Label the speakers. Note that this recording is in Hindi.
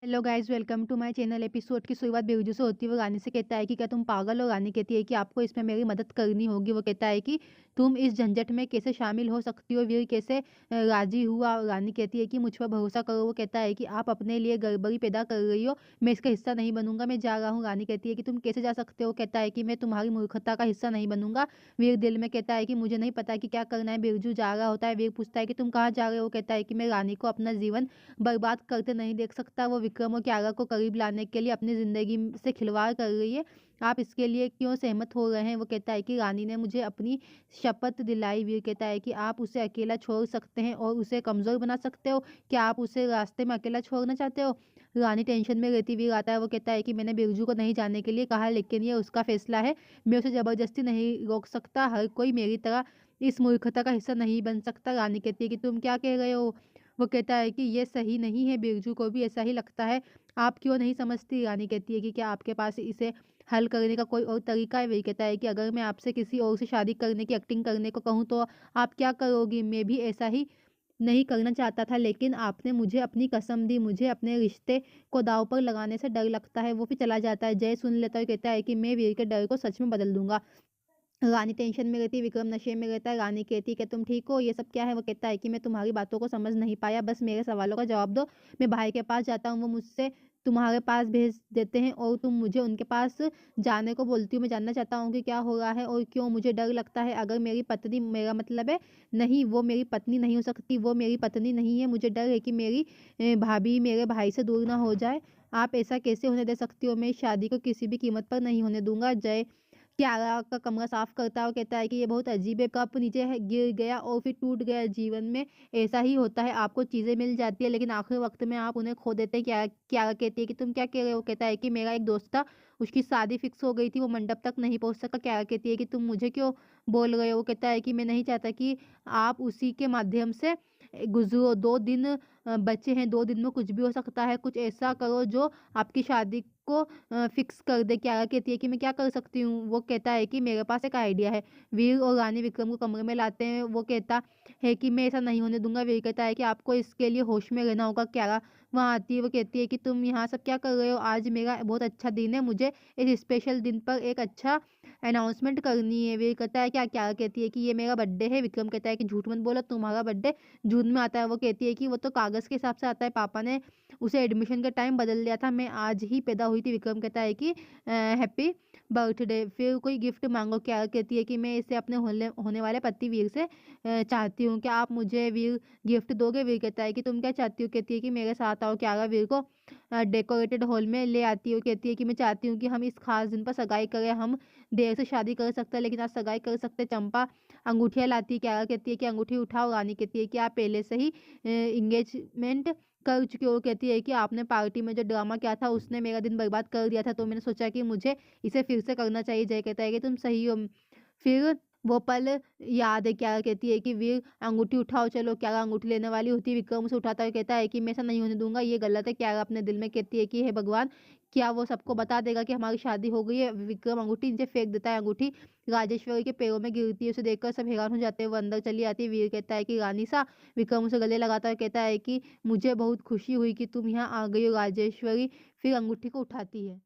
Speaker 1: Hello guys, welcome to my channel. Episode की शुरुआत बिरजू से होती है। वो रानी से कहता है कि क्या तुम पागल हो। रानी कहती है कि आपको इसमें मेरी मदद करनी होगी। वो कहता है कि तुम इस झंझट में कैसे शामिल हो सकती हो। वीर कैसे राजी हुआ। रानी कहती है कि मुझ पर भरोसा करो। वो कहता है कि आप अपने लिए गड़बड़ी पैदा कर रही हो, मैं इसका हिस्सा नहीं बनूंगा, मैं जा रहा हूँ। रानी कहती है कि तुम कैसे जा सकते हो। कहता है कि मैं तुम्हारी मूर्खता का हिस्सा नहीं बनूंगा। वीर दिल में कहता है कि मुझे नहीं पता कि क्या करना है। बिरजू जा रहा होता है। वीर पूछता है कि तुम कहाँ जा रहे हो। कहता है कि मैं रानी को अपना जीवन बर्बाद करते नहीं देख सकता। वो विक्रम और क्यारा को करीब लाने के लिए अपनी ज़िंदगी से खिलवाड़ कर रही है। आप इसके लिए क्यों सहमत हो रहे हैं। वो कहता है कि रानी ने मुझे अपनी शपथ दिलाई। वीर कहता है कि आप उसे अकेला छोड़ सकते हैं और उसे कमज़ोर बना सकते हो। क्या आप उसे रास्ते में अकेला छोड़ना चाहते हो। रानी टेंशन में रहती। वीर आता है। वो कहता है कि मैंने बिरजू को नहीं जाने के लिए कहा, लेकिन ये उसका फैसला है, मैं उसे ज़बरदस्ती नहीं रोक सकता। हर कोई मेरी तरह इस मूर्खता का हिस्सा नहीं बन सकता। रानी कहती है कि तुम क्या कह रहे हो। वो कहता है कि ये सही नहीं है। बिरजू को भी ऐसा ही लगता है। आप क्यों नहीं समझती। रानी कहती है कि क्या आपके पास इसे हल करने का कोई और तरीका है। वही कहता है कि अगर मैं आपसे किसी और से शादी करने की एक्टिंग करने को कहूँ तो आप क्या करोगी। मैं भी ऐसा ही नहीं करना चाहता था, लेकिन आपने मुझे अपनी कसम दी। मुझे अपने रिश्ते को दांव पर लगाने से डर लगता है। वो फिर चला जाता है। जय सुन लेता है, कहता है कि मैं वीर के डर को सच में बदल दूंगा। रानी टेंशन में रहती है। विक्रम नशे में रहता है। रानी कहती है कि तुम ठीक हो, ये सब क्या है। वो कहता है कि मैं तुम्हारी बातों को समझ नहीं पाया, बस मेरे सवालों का जवाब दो। मैं भाई के पास जाता हूँ, वो मुझसे तुम्हारे पास भेज देते हैं और तुम मुझे उनके पास जाने को बोलती हो। मैं जानना चाहता हूँ कि क्या हो रहा है और क्यों मुझे डर लगता है। अगर मेरी पत्नी, मेरा मतलब है, नहीं, वो मेरी पत्नी नहीं हो सकती। वो मेरी पत्नी नहीं है। मुझे डर है कि मेरी भाभी मेरे भाई से दूर ना हो जाए। आप ऐसा कैसे होने दे सकती हो। मैं इस शादी को किसी भी कीमत पर नहीं होने दूंगा। जय क्यारा का कमरा साफ करता है और कहता है कि ये बहुत अजीब है। कप नीचे गिर गया और फिर टूट गया। जीवन में ऐसा ही होता है, आपको चीजें मिल जाती है लेकिन आखिरी वक्त में आप उन्हें खो देते हैं। क्यारा कहती है कि तुम क्या कह रहे हो। कहता है कि मेरा एक दोस्त था, उसकी शादी फिक्स हो गई थी, वो मंडप तक नहीं पहुंच सका। क्यारा कहती है कि तुम मुझे क्यों बोल रहे हो। वो कहता है कि मैं नहीं चाहता कि आप उसी के माध्यम से गुजरो। 2 दिन बचे हैं, 2 दिन में कुछ भी हो सकता है। कुछ ऐसा करो जो आपकी शादी को फिक्स कर दे। क्यारा कहती है कि मैं क्या कर सकती हूँ। वो कहता है कि मेरे पास एक आइडिया है। वीर और रानी विक्रम को कमरे में लाते हैं। वो कहता है कि मैं ऐसा नहीं होने दूंगा। वीर कहता है कि आपको इसके लिए होश में रहना होगा। क्यारा वहाँ आती है। वो कहती है कि तुम यहाँ सब क्या कर रहे हो। आज मेरा बहुत अच्छा दिन है, मुझे इस स्पेशल दिन पर एक अच्छा अनाउंसमेंट करनी है। वीर कहता है क्या। क्यारा कहती है कि ये मेरा बर्थडे है। विक्रम कहता है कि झूठ मत बोलो, तुम्हारा बर्थडे जून में आता है। वो कहती है कि वो तो कागज़ के हिसाब से आता है, पापा ने उसे एडमिशन का टाइम बदल दिया था, मैं आज ही पैदा हुई थी। विक्रम कहता है कि हैप्पी बर्थडे। फिर कोई गिफ्ट मांगो। क्या कहती है कि मैं इसे अपने होने होने वाले पति वीर से चाहती हूँ, क्या आप मुझे वीर गिफ्ट दोगे। वीर कहता है कि तुम क्या चाहती हो। कहती है कि मेरे साथ आओ। क्यारा वीर को डेकोरेटेड हॉल में ले आती है। कहती है कि मैं चाहती हूँ कि हम इस खास दिन पर सगाई करें। हम देर से शादी कर सकते हैं लेकिन आज सगाई कर सकते हैं। चंपा अंगूठियाँ लाती है। क्यारा कहती है कि अंगूठी उठाओ। रानी कहती है कि आप पहले से ही इंगेजमेंट कर चुकी हो। कहती है कि आपने पार्टी में जो ड्रामा किया था उसने मेरा दिन बर्बाद कर दिया था, तो मैंने सोचा कि मुझे इसे फिर से करना चाहिए। जय कहता है कि तुम सही हो। फिर वो पल याद है। क्या कहती है कि वीर अंगूठी उठाओ चलो। क्या अंगूठी लेने वाली होती है। विक्रम उसे उठाता है, कहता है कि मैं ऐसा नहीं होने दूंगा, ये गलत है। क्या अपने दिल में कहती है कि हे भगवान, क्या वो सबको बता देगा कि हमारी शादी हो गई है। विक्रम अंगूठी नीचे फेंक देता है। अंगूठी राजेश्वरी के पैरों में गिरती है। उसे देखकर सब हैरान हो जाते हैं। वो अंदर चली आती है। वीर कहता है कि रानी सा। विक्रम उसे गले लगाता है, कहता है कि मुझे बहुत खुशी हुई कि तुम यहाँ आ गई हो राजेश्वरी। फिर अंगूठी को उठाती है।